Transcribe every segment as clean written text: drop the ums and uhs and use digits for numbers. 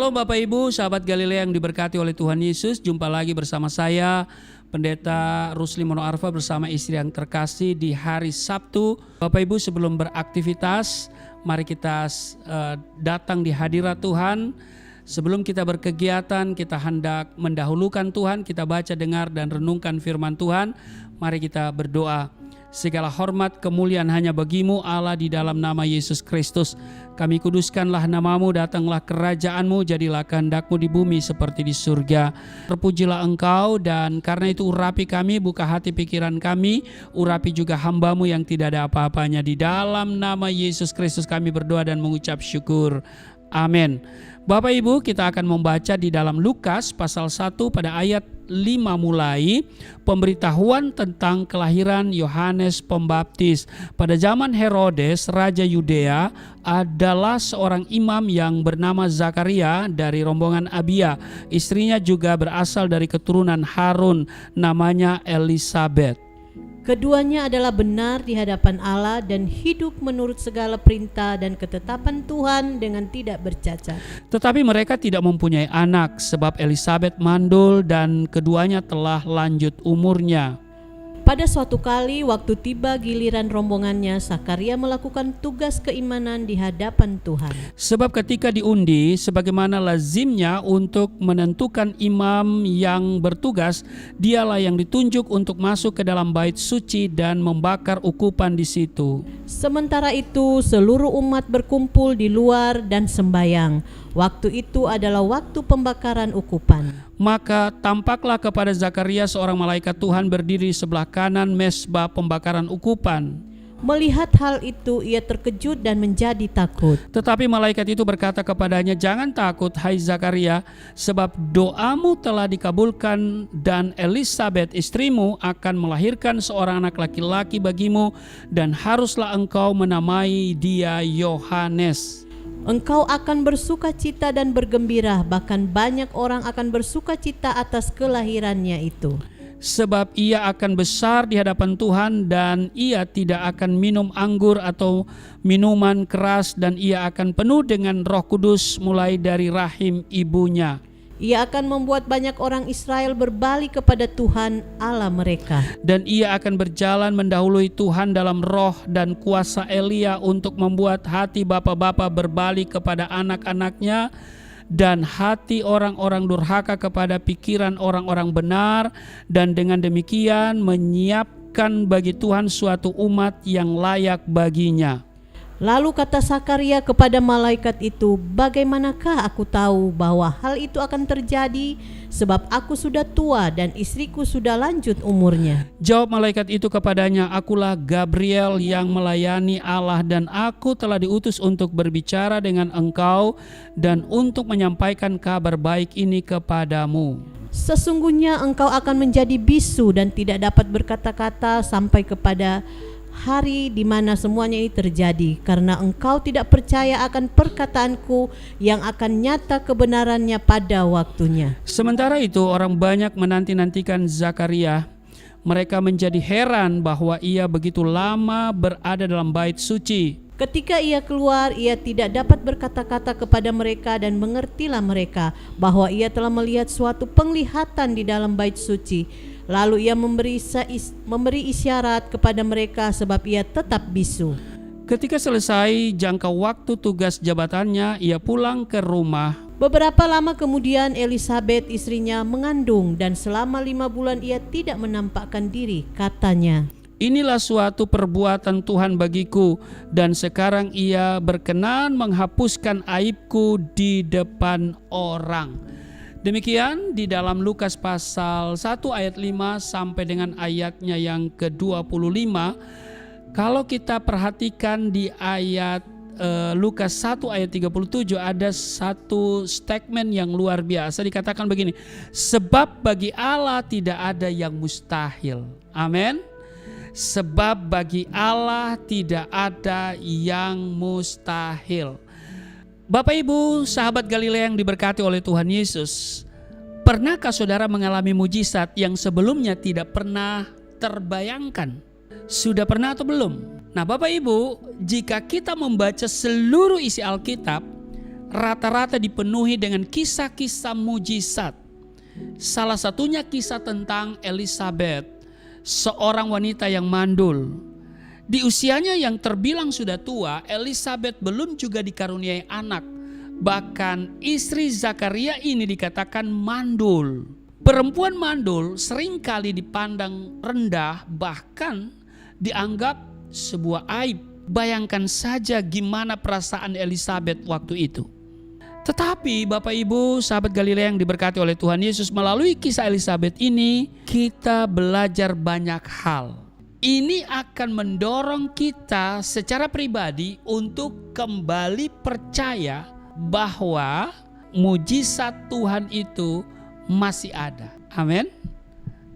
Shalom Bapak Ibu, sahabat Galilea yang diberkati oleh Tuhan Yesus. Jumpa lagi bersama saya, Pendeta Rusli Monoarfa bersama istri yang terkasih di hari Sabtu. Bapak Ibu, sebelum beraktivitas, mari kita datang di hadirat Tuhan. Sebelum kita berkegiatan, kita hendak mendahulukan Tuhan, kita baca, dengar, dan renungkan firman Tuhan. Mari kita berdoa. Segala hormat kemuliaan hanya bagimu Allah di dalam nama Yesus Kristus. Kami kuduskanlah namamu, datanglah kerajaanmu, jadilah kehendakmu di bumi seperti di surga. Terpujilah engkau, dan karena itu urapi kami, buka hati pikiran kami, urapi juga hambamu yang tidak ada apa-apanya. Di dalam nama Yesus Kristus kami berdoa dan mengucap syukur. Amin. Bapak Ibu, kita akan membaca di dalam Lukas pasal 1 pada ayat 5 mulai, pemberitahuan tentang kelahiran Yohanes Pembaptis. Pada zaman Herodes, Raja Yudea, adalah seorang imam yang bernama Zakaria dari rombongan Abia. Istrinya juga berasal dari keturunan Harun, namanya Elisabet. Keduanya adalah benar di hadapan Allah dan hidup menurut segala perintah dan ketetapan Tuhan dengan tidak bercacat. Tetapi mereka tidak mempunyai anak sebab Elisabet mandul dan keduanya telah lanjut umurnya. Pada suatu kali waktu tiba giliran rombongannya, Zakaria melakukan tugas keimanan di hadapan Tuhan. Sebab ketika diundi, sebagaimana lazimnya untuk menentukan imam yang bertugas, dialah yang ditunjuk untuk masuk ke dalam bait suci dan membakar ukupan di situ. Sementara itu seluruh umat berkumpul di luar dan sembayang. Waktu itu adalah waktu pembakaran ukupan. Maka tampaklah kepada Zakaria seorang malaikat Tuhan berdiri sebelah kanan mezbah pembakaran ukupan. Melihat hal itu ia terkejut dan menjadi takut. Tetapi malaikat itu berkata kepadanya, "Jangan takut, hai Zakaria, sebab doamu telah dikabulkan dan Elisabet istrimu akan melahirkan seorang anak laki-laki bagimu dan haruslah engkau menamai dia Yohanes. Engkau akan bersuka cita dan bergembira, bahkan banyak orang akan bersuka cita atas kelahirannya itu. Sebab ia akan besar di hadapan Tuhan dan ia tidak akan minum anggur atau minuman keras dan ia akan penuh dengan Roh Kudus mulai dari rahim ibunya. Ia akan membuat banyak orang Israel berbalik kepada Tuhan Allah mereka. Dan ia akan berjalan mendahului Tuhan dalam roh dan kuasa Elia untuk membuat hati bapa-bapa berbalik kepada anak-anaknya dan hati orang-orang durhaka kepada pikiran orang-orang benar, dan dengan demikian menyiapkan bagi Tuhan suatu umat yang layak baginya." Lalu kata Zakaria kepada malaikat itu, "Bagaimanakah aku tahu bahwa hal itu akan terjadi? Sebab aku sudah tua dan istriku sudah lanjut umurnya." Jawab malaikat itu kepadanya, "Akulah Gabriel yang melayani Allah dan aku telah diutus untuk berbicara dengan engkau dan untuk menyampaikan kabar baik ini kepadamu. Sesungguhnya engkau akan menjadi bisu dan tidak dapat berkata-kata sampai kepada hari di mana semuanya ini terjadi, karena engkau tidak percaya akan perkataanku yang akan nyata kebenarannya pada waktunya." Sementara itu orang banyak menanti-nantikan Zakaria. Mereka menjadi heran bahwa ia begitu lama berada dalam bait suci. Ketika ia keluar, ia tidak dapat berkata-kata kepada mereka, dan mengertilah mereka bahwa ia telah melihat suatu penglihatan di dalam bait suci. Lalu ia memberi isyarat kepada mereka sebab ia tetap bisu. Ketika selesai jangka waktu tugas jabatannya, ia pulang ke rumah. Beberapa lama kemudian Elisabet istrinya mengandung, dan selama 5 bulan ia tidak menampakkan diri. Katanya, "Inilah suatu perbuatan Tuhan bagiku, dan sekarang ia berkenan menghapuskan aibku di depan orang." Demikian di dalam Lukas pasal 1 ayat 5 sampai dengan ayatnya yang ke-25. Kalau kita perhatikan di ayat Lukas 1 ayat 37 ada satu statement yang luar biasa, dikatakan begini, "Sebab bagi Allah tidak ada yang mustahil." Amin. Sebab bagi Allah tidak ada yang mustahil. Bapak Ibu, sahabat Galilea yang diberkati oleh Tuhan Yesus, pernahkah saudara mengalami mujizat yang sebelumnya tidak pernah terbayangkan? Sudah pernah atau belum? Nah Bapak Ibu, jika kita membaca seluruh isi Alkitab, rata-rata dipenuhi dengan kisah-kisah mujizat. Salah satunya kisah tentang Elisabet, seorang wanita yang mandul. Di usianya yang terbilang sudah tua, Elisabet belum juga dikaruniai anak. Bahkan istri Zakaria ini dikatakan mandul. Perempuan mandul seringkali dipandang rendah, bahkan dianggap sebuah aib. Bayangkan saja gimana perasaan Elisabet waktu itu. Tetapi Bapak Ibu, sahabat Galilea yang diberkati oleh Tuhan Yesus, melalui kisah Elisabet ini kita belajar banyak hal. Ini akan mendorong kita secara pribadi untuk kembali percaya bahwa mujizat Tuhan itu masih ada. Amin.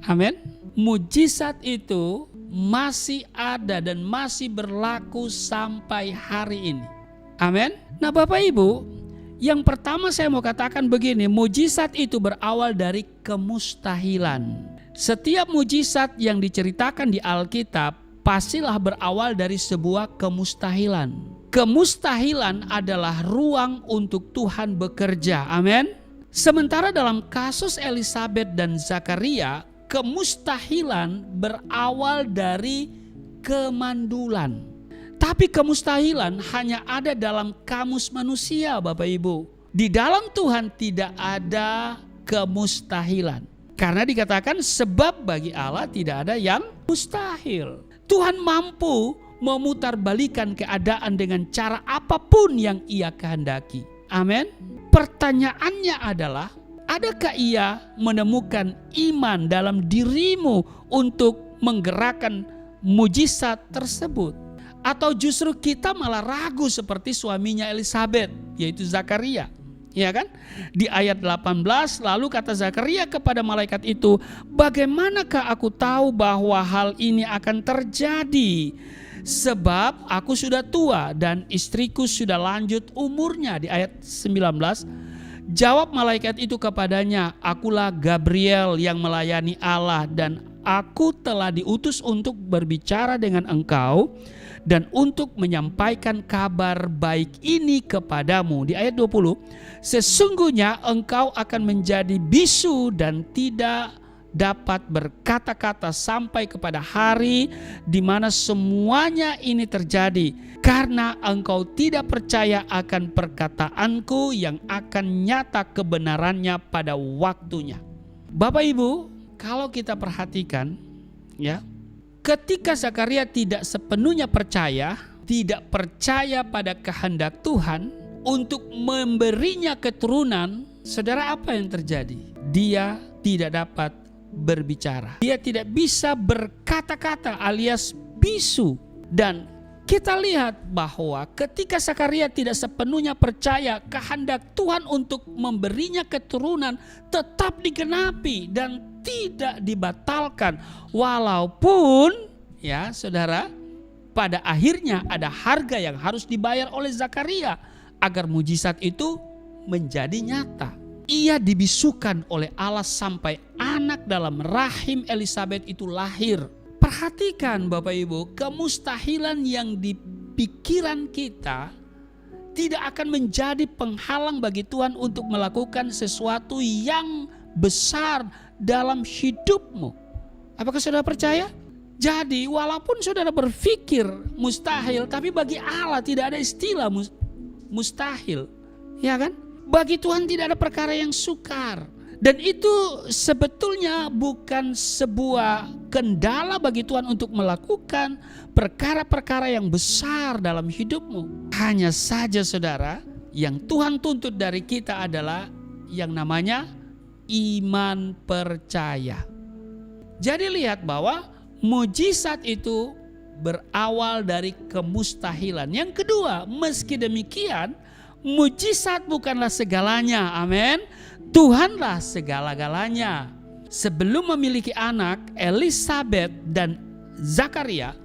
Amin. Mujizat itu masih ada dan masih berlaku sampai hari ini. Amin. Nah Bapak Ibu, yang pertama saya mau katakan begini, mujizat itu berawal dari kemustahilan. Setiap mujizat yang diceritakan di Alkitab pastilah berawal dari sebuah kemustahilan. Kemustahilan adalah ruang untuk Tuhan bekerja. Amin. Sementara dalam kasus Elisabet dan Zakaria, kemustahilan berawal dari kemandulan. Tapi kemustahilan hanya ada dalam kamus manusia, Bapak Ibu. Di dalam Tuhan tidak ada kemustahilan. Karena dikatakan sebab bagi Allah tidak ada yang mustahil. Tuhan mampu memutarbalikan keadaan dengan cara apapun yang Ia kehendaki. Amin. Pertanyaannya adalah, adakah Ia menemukan iman dalam dirimu untuk menggerakkan mujizat tersebut? Atau justru kita malah ragu seperti suaminya Elisabet, yaitu Zakaria. Ya kan? Di ayat 18 lalu kata Zakaria kepada malaikat itu, bagaimanakah aku tahu bahwa hal ini akan terjadi? Sebab aku sudah tua dan istriku sudah lanjut umurnya. Di ayat 19, jawab malaikat itu kepadanya, akulah Gabriel yang melayani Allah dan aku telah diutus untuk berbicara dengan engkau dan untuk menyampaikan kabar baik ini kepadamu. Di ayat 20, sesungguhnya engkau akan menjadi bisu dan tidak dapat berkata-kata sampai kepada hari di mana semuanya ini terjadi, karena engkau tidak percaya akan perkataanku yang akan nyata kebenarannya pada waktunya. Bapak Ibu, kalau kita perhatikan ya, ketika Zakaria tidak sepenuhnya percaya, tidak percaya pada kehendak Tuhan untuk memberinya keturunan, saudara, apa yang terjadi? Dia tidak dapat berbicara. Dia tidak bisa berkata-kata alias bisu. Dan kita lihat bahwa ketika Zakaria tidak sepenuhnya percaya, kehendak Tuhan untuk memberinya keturunan tetap digenapi dan tidak dibatalkan. Walaupun ya saudara, pada akhirnya ada harga yang harus dibayar oleh Zakaria agar mujizat itu menjadi nyata. Ia dibisukan oleh Allah sampai anak dalam rahim Elisabet itu lahir. Perhatikan Bapak Ibu, kemustahilan yang di pikiran kita tidak akan menjadi penghalang bagi Tuhan untuk melakukan sesuatu yang besar dalam hidupmu. Apakah saudara percaya? Jadi walaupun saudara berpikir mustahil, tapi bagi Allah tidak ada istilah mustahil. Ya kan? Bagi Tuhan tidak ada perkara yang sukar. Dan itu sebetulnya bukan sebuah kendala bagi Tuhan untuk melakukan perkara-perkara yang besar dalam hidupmu. Hanya saja saudara, yang Tuhan tuntut dari kita adalah yang namanya iman percaya. Jadi lihat bahwa mujizat itu berawal dari kemustahilan. Yang kedua, meski demikian, mujizat bukanlah segalanya. Amin. Tuhanlah segala-galanya. Sebelum memiliki anak, Elisabet dan Zakaria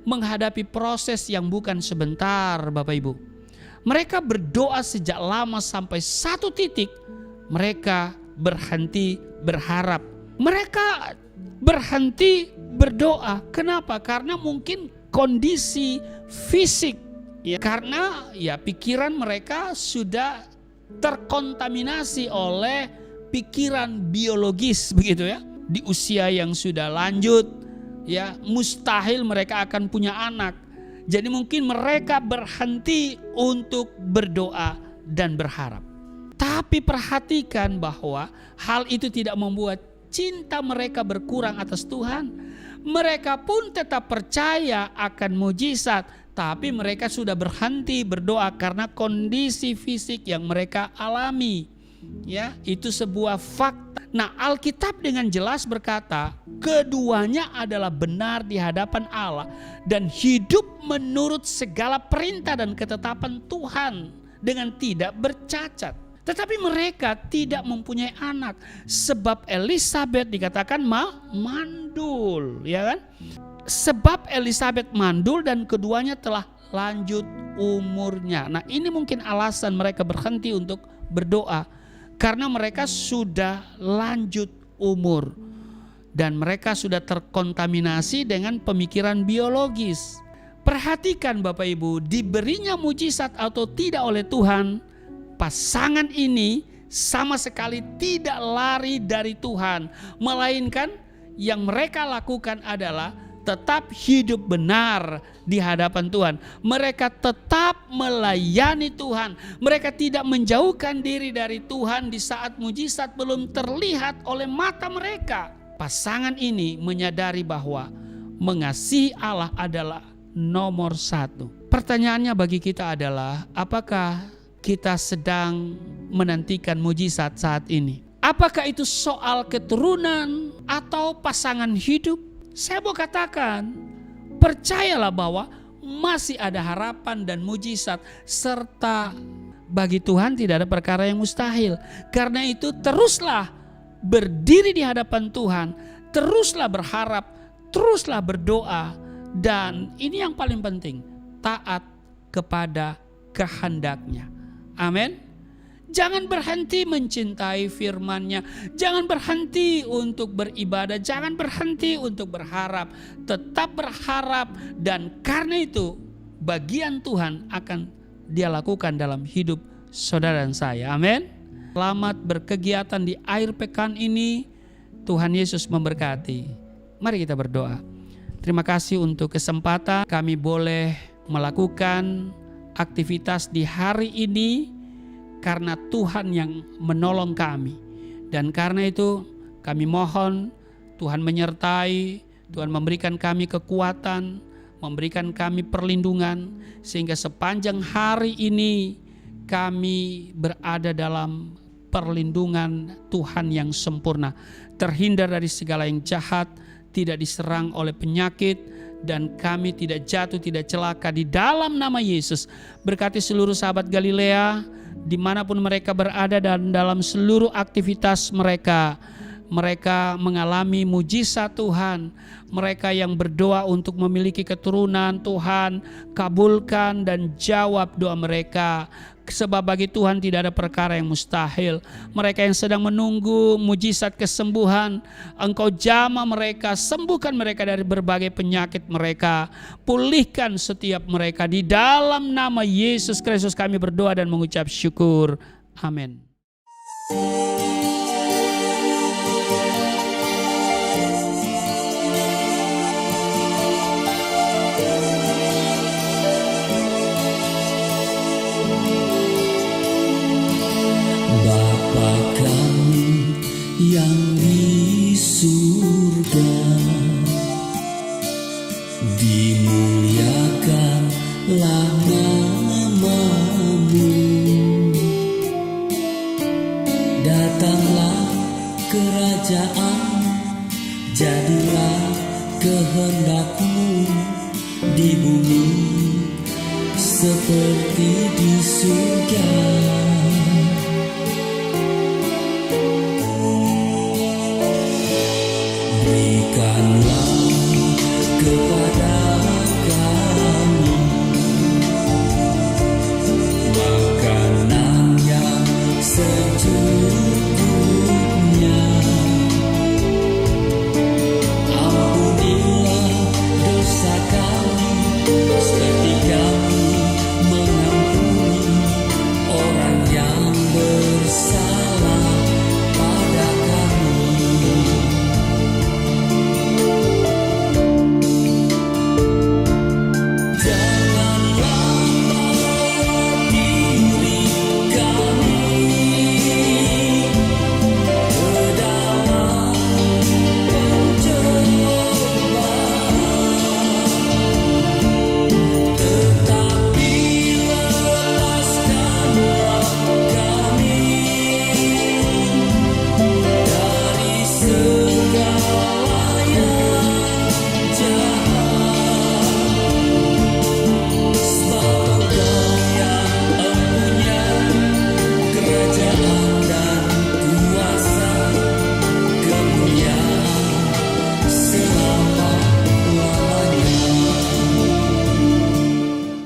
menghadapi proses yang bukan sebentar, Bapak Ibu. Mereka berdoa sejak lama sampai satu titik mereka berhenti berharap. Mereka berhenti berdoa. Kenapa? Karena mungkin kondisi fisik Ya, karena ya pikiran mereka sudah terkontaminasi oleh pikiran biologis begitu ya. Di usia yang sudah lanjut ya, mustahil mereka akan punya anak. Jadi mungkin mereka berhenti untuk berdoa dan berharap. Tapi perhatikan bahwa hal itu tidak membuat cinta mereka berkurang atas Tuhan. Mereka pun tetap percaya akan mujizat, tapi mereka sudah berhenti berdoa karena kondisi fisik yang mereka alami. Ya, itu sebuah fakta. Nah, Alkitab dengan jelas berkata, keduanya adalah benar di hadapan Allah dan hidup menurut segala perintah dan ketetapan Tuhan dengan tidak bercacat. Tetapi mereka tidak mempunyai anak sebab Elisabet dikatakan mandul, ya kan? Sebab Elisabet mandul dan keduanya telah lanjut umurnya. Nah, ini mungkin alasan mereka berhenti untuk berdoa, karena mereka sudah lanjut umur dan mereka sudah terkontaminasi dengan pemikiran biologis. Perhatikan Bapak Ibu, diberinya mujizat atau tidak oleh Tuhan, pasangan ini sama sekali tidak lari dari Tuhan, melainkan yang mereka lakukan adalah tetap hidup benar di hadapan Tuhan. Mereka tetap melayani Tuhan. Mereka tidak menjauhkan diri dari Tuhan di saat mujizat belum terlihat oleh mata mereka. Pasangan ini menyadari bahwa mengasihi Allah adalah nomor satu. Pertanyaannya bagi kita adalah, apakah kita sedang menantikan mujizat saat ini? Apakah itu soal keturunan atau pasangan hidup? Saya mau katakan, percayalah bahwa masih ada harapan dan mujizat, serta bagi Tuhan tidak ada perkara yang mustahil. Karena itu teruslah berdiri di hadapan Tuhan, teruslah berharap, teruslah berdoa, dan ini yang paling penting, taat kepada kehendaknya. Amin. Jangan berhenti mencintai firman-Nya. Jangan berhenti untuk beribadah. Jangan berhenti untuk berharap. Tetap berharap, dan karena itu bagian Tuhan akan Dia lakukan dalam hidup saudara dan saya. Amin. Selamat berkegiatan di akhir pekan ini. Tuhan Yesus memberkati. Mari kita berdoa. Terima kasih untuk kesempatan kami boleh melakukan aktivitas di hari ini, karena Tuhan yang menolong kami. Dan karena itu kami mohon Tuhan menyertai, Tuhan memberikan kami kekuatan, memberikan kami perlindungan, sehingga sepanjang hari ini kami berada dalam perlindungan Tuhan yang sempurna, terhindar dari segala yang jahat, tidak diserang oleh penyakit, dan kami tidak jatuh, tidak celaka di dalam nama Yesus. Berkati seluruh sahabat Galilea dimanapun mereka berada, dan dalam seluruh aktivitas mereka, mereka mengalami mujizat Tuhan. Mereka yang berdoa untuk memiliki keturunan, Tuhan kabulkan dan jawab doa mereka. Sebab bagi Tuhan tidak ada perkara yang mustahil. Mereka yang sedang menunggu mujizat kesembuhan, Engkau jamah mereka, sembuhkan mereka dari berbagai penyakit mereka. Pulihkan setiap mereka. Di dalam nama Yesus Kristus kami berdoa dan mengucap syukur. Amin. Bapa kami yang di surga, dimuliakanlah nama-Mu. Datanglah kerajaan, jadilah kehendak-Mu di bumi seperti di surga. Berikanlah kepada kami makanan yang secukupnya. Ampunilah dosa kami seperti kami surga.